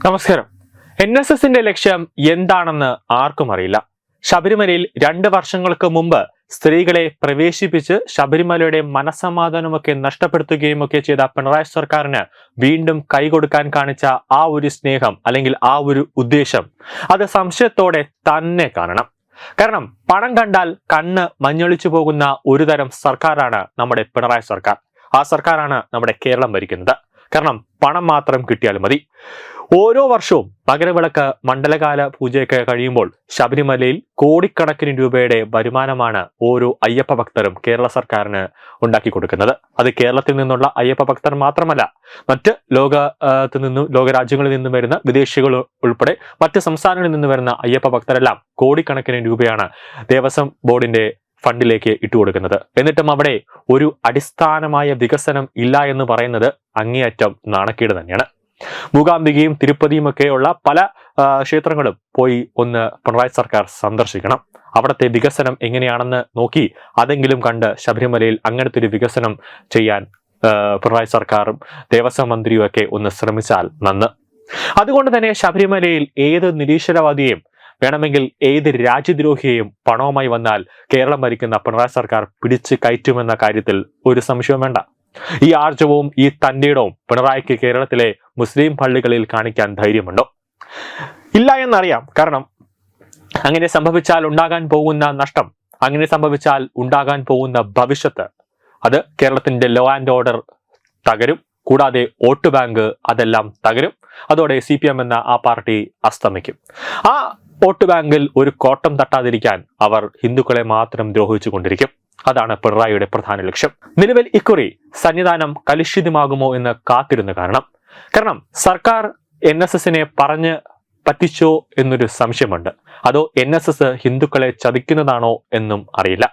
നമസ്കാരം. NSSന്റെ ലക്ഷ്യം എന്താണെന്ന് ആർക്കും അറിയില്ല. ശബരിമലയിൽ 2 വർഷങ്ങൾക്ക് മുമ്പ് സ്ത്രീകളെ പ്രവേശിപ്പിച്ച് ശബരിമലയുടെ മനസ്സമാധാനമൊക്കെ നഷ്ടപ്പെടുത്തുകയും ഒക്കെ ചെയ്ത പിണറായി സർക്കാരിന് വീണ്ടും കൈകൊടുക്കാൻ കാണിച്ച ആ ഒരു സ്നേഹം അല്ലെങ്കിൽ ആ ഒരു ഉദ്ദേശം അത് സംശയത്തോടെ തന്നെ കാണണം. കാരണം പണം കണ്ടാൽ കണ്ണ് മഞ്ഞളിച്ചു പോകുന്ന ഒരു തരം സർക്കാരാണ് നമ്മുടെ പിണറായി സർക്കാർ. ആ സർക്കാരാണ് നമ്മുടെ കേരളം ഭരിക്കുന്നത്. കാരണം പണം മാത്രം കിട്ടിയാൽ മതി. ഓരോ വർഷവും മകരവിളക്ക് മണ്ഡലകാല പൂജയൊക്കെ കഴിയുമ്പോൾ ശബരിമലയിൽ കോടിക്കണക്കിന് രൂപയുടെ വരുമാനമാണ് ഓരോ അയ്യപ്പ ഭക്തരും കേരള സർക്കാരിന് ഉണ്ടാക്കി കൊടുക്കുന്നത്. അത് കേരളത്തിൽ നിന്നുള്ള അയ്യപ്പ ഭക്തർ മാത്രമല്ല, മറ്റ് ലോകരാജ്യങ്ങളിൽ നിന്നും വരുന്ന വിദേശികൾ ഉൾപ്പെടെ മറ്റ് സംസ്ഥാനങ്ങളിൽ നിന്ന് വരുന്ന അയ്യപ്പ ഭക്തരെല്ലാം കോടിക്കണക്കിന് രൂപയാണ് ദേവസ്വം ബോർഡിന്റെ ഫണ്ടിലേക്ക് ഇട്ടുകൊടുക്കുന്നത്. എന്നിട്ടും അവിടെ ഒരു അടിസ്ഥാനമായ വികസനം ഇല്ല എന്ന് പറയുന്നത് അങ്ങേയറ്റം നാണക്കേട് തന്നെയാണ്. മൂകാംബികയും തിരുപ്പതിയും ഒക്കെയുള്ള പല ക്ഷേത്രങ്ങളും പോയി ഒന്ന് പിണറായി സർക്കാർ സന്ദർശിക്കണം. അവിടുത്തെ വികസനം എങ്ങനെയാണെന്ന് നോക്കി അതെങ്കിലും കണ്ട് ശബരിമലയിൽ അങ്ങനത്തെ ഒരു വികസനം ചെയ്യാൻ പിണറായി സർക്കാരും ദേവസ്വം മന്ത്രിയും ഒക്കെ ഒന്ന് ശ്രമിച്ചാൽ നന്ന്. അതുകൊണ്ട് തന്നെ ശബരിമലയിൽ ഏത് നിരീശ്വരവാദിയെയും വേണമെങ്കിൽ ഏത് രാജ്യദ്രോഹിയെയും പണവുമായി വന്നാൽ കേരളം ഭരിക്കുന്ന പിണറായി സർക്കാർ പിടിച്ചു കയറ്റുമെന്ന കാര്യത്തിൽ ഒരു സംശയവും വേണ്ട. ഈ ആർജവവും ഈ തന്റേടവും പിണറായിക്ക് കേരളത്തിലെ മുസ്ലിം പള്ളികളിൽ കാണിക്കാൻ ധൈര്യമുണ്ടോ? ഇല്ല എന്നറിയാം. കാരണം അങ്ങനെ സംഭവിച്ചാൽ ഉണ്ടാകാൻ പോകുന്ന നഷ്ടം, അങ്ങനെ സംഭവിച്ചാൽ ഉണ്ടാകാൻ പോകുന്ന ഭവിഷ്യത്ത്, അത് കേരളത്തിന്റെ ലോ ആൻഡ് ഓർഡർ തകരും. കൂടാതെ വോട്ട് ബാങ്ക് അതെല്ലാം തകരും. അതോടെ CPM എന്ന ആ പാർട്ടി അസ്തമിക്കും. ആ വോട്ട് ബാങ്കിൽ ഒരു കോട്ടം തട്ടാതിരിക്കാൻ അവർ ഹിന്ദുക്കളെ മാത്രം ദ്രോഹിച്ചു കൊണ്ടിരിക്കും. അതാണ് പിണറായിയുടെ പ്രധാന ലക്ഷ്യം. നിലവിൽ ഇക്കുറി സന്നിധാനം കലുഷിതമാകുമോ എന്ന് കാത്തിരുന്ന് കാരണം സർക്കാർ NSSനെ പറഞ്ഞ് പറ്റിച്ചോ എന്നൊരു സംശയമുണ്ട്. അതോ NSS ഹിന്ദുക്കളെ ചതിക്കുന്നതാണോ എന്നും അറിയില്ല.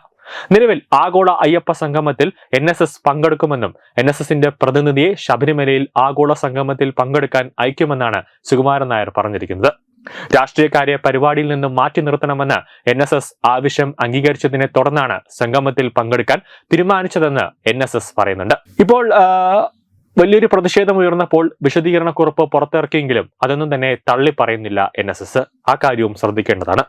നിലവിൽ ആഗോള അയ്യപ്പ സംഗമത്തിൽ NSS പങ്കെടുക്കുമെന്നും NSSന്റെ പ്രതിനിധിയെ ശബരിമലയിൽ ആഗോള സംഗമത്തിൽ പങ്കെടുക്കാൻ അയക്കുമെന്നാണ് സുകുമാരൻ നായർ പറഞ്ഞിരിക്കുന്നത്. രാഷ്ട്രീയക്കാരെ പരിപാടിയിൽ നിന്നും മാറ്റി നിർത്തണമെന്ന് NSS ആവശ്യം അംഗീകരിച്ചതിനെ തുടർന്നാണ് സംഗമത്തിൽ പങ്കെടുക്കാൻ തീരുമാനിച്ചതെന്ന് NSS പറയുന്നുണ്ട്. ഇപ്പോൾ വലിയൊരു പ്രതിഷേധം ഉയർന്നപ്പോൾ വിശദീകരണക്കുറിപ്പ് പുറത്തിറക്കിയെങ്കിലും അതൊന്നും തന്നെ തള്ളി പറയുന്നില്ല NSS. ആ കാര്യവും ശ്രദ്ധിക്കേണ്ടതാണ്.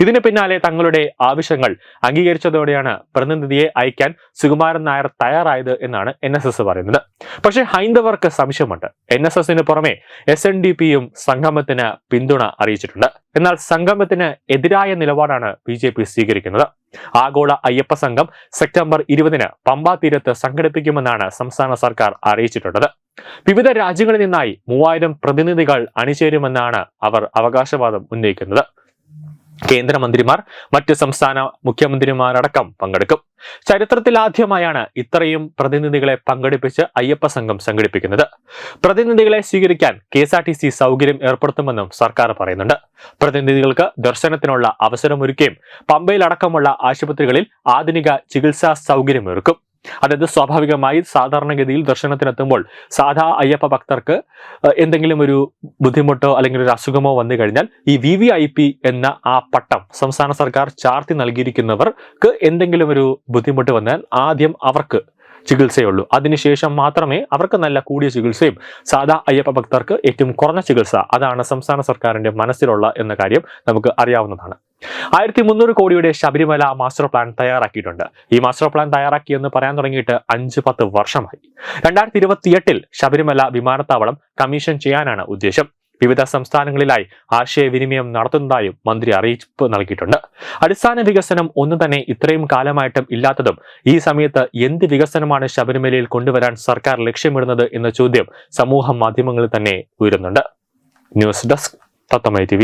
ഇതിന് പിന്നാലെ തങ്ങളുടെ ആവശ്യങ്ങൾ അംഗീകരിച്ചതോടെയാണ് പ്രതിനിധിയെ അയക്കാൻ സുകുമാരൻ നായർ തയ്യാറായത് എന്നാണ് NSS പറയുന്നത്. പക്ഷേ ഹൈന്ദവർക്ക് സംശയമുണ്ട്. NSSന് പുറമെ SNDPയും സംഗമത്തിന് പിന്തുണ അറിയിച്ചിട്ടുണ്ട്. എന്നാൽ സംഗമത്തിന് എതിരായ നിലപാടാണ് BJP സ്വീകരിക്കുന്നത്. ആഗോള അയ്യപ്പ സംഘം സെപ്റ്റംബർ 20-ന് പമ്പാ തീരത്ത് സംഘടിപ്പിക്കുമെന്നാണ് സംസ്ഥാന സർക്കാർ അറിയിച്ചിട്ടുള്ളത്. വിവിധ രാജ്യങ്ങളിൽ നിന്നായി 3000 പ്രതിനിധികൾ അണിചേരുമെന്നാണ് അവർ അവകാശവാദം ഉന്നയിക്കുന്നത്. കേന്ദ്രമന്ത്രിമാർ, മറ്റ് സംസ്ഥാന മുഖ്യമന്ത്രിമാരടക്കം പങ്കെടുക്കും. ചരിത്രത്തിൽ ആദ്യമായാണ് ഇത്രയും പ്രതിനിധികളെ പങ്കെടുപ്പിച്ച് അയ്യപ്പ സംഘം സംഘടിപ്പിക്കുന്നത്. പ്രതിനിധികളെ സ്വീകരിക്കാൻ KSRTC സൗകര്യം ഏർപ്പെടുത്തുമെന്നും സർക്കാർ പറയുന്നുണ്ട്. പ്രതിനിധികൾക്ക് ദർശനത്തിനുള്ള അവസരമൊരുക്കുകയും പമ്പയിലടക്കമുള്ള ആശുപത്രികളിൽ ആധുനിക ചികിത്സാ സൗകര്യമൊരുക്കും. അതായത് സ്വാഭാവികമായി സാധാരണഗതിയിൽ ദർശനത്തിനെത്തുമ്പോൾ സാധാ അയ്യപ്പ ഭക്തർക്ക് എന്തെങ്കിലും ഒരു ബുദ്ധിമുട്ടോ അല്ലെങ്കിൽ ഒരു അസുഖമോ വന്നു കഴിഞ്ഞാൽ ഈ VVIP എന്ന ആ പട്ടം സംസ്ഥാന സർക്കാർ ചാർത്തി നൽകിയിരിക്കുന്നവർക്ക് എന്തെങ്കിലും ഒരു ബുദ്ധിമുട്ട് വന്നാൽ ആദ്യം അവർക്ക് ചികിത്സയുള്ളൂ. അതിനുശേഷം മാത്രമേ അവർക്ക് നല്ല കൂടിയ ചികിത്സയും സാധാ അയ്യപ്പ ഭക്തർക്ക് ഏറ്റവും കുറഞ്ഞ ചികിത്സ, അതാണ് സംസ്ഥാന സർക്കാരിന്റെ മനസ്സിലുള്ള എന്ന കാര്യം നമുക്ക് അറിയാവുന്നതാണ്. 1300 കോടിയുടെ ശബരിമല മാസ്റ്റർ പ്ലാൻ തയ്യാറാക്കിയിട്ടുണ്ട്. ഈ മാസ്റ്റർ പ്ലാൻ തയ്യാറാക്കിയെന്ന് പറയാൻ തുടങ്ങിയിട്ട് 5-10 വർഷമായി. 2028-ൽ ശബരിമല വിമാനത്താവളം കമ്മീഷൻ ചെയ്യാനാണ് ഉദ്ദേശം. വിവിധ സംസ്ഥാനങ്ങളിലായി ആശയവിനിമയം നടത്തുന്നതായും മന്ത്രി അറിയിപ്പ് നൽകിയിട്ടുണ്ട്. അടിസ്ഥാന വികസനം ഒന്നും തന്നെ ഇത്രയും കാലമായിട്ടും ഇല്ലാത്തതും ഈ സമയത്ത് എന്ത് വികസനമാണ് ശബരിമലയിൽ കൊണ്ടുവരാൻ സർക്കാർ ലക്ഷ്യമിടുന്നത് എന്ന ചോദ്യം സമൂഹ മാധ്യമങ്ങളിൽ തന്നെ ഉയരുന്നുണ്ട്. ന്യൂസ് ഡെസ്ക് തത്വമൈ TV.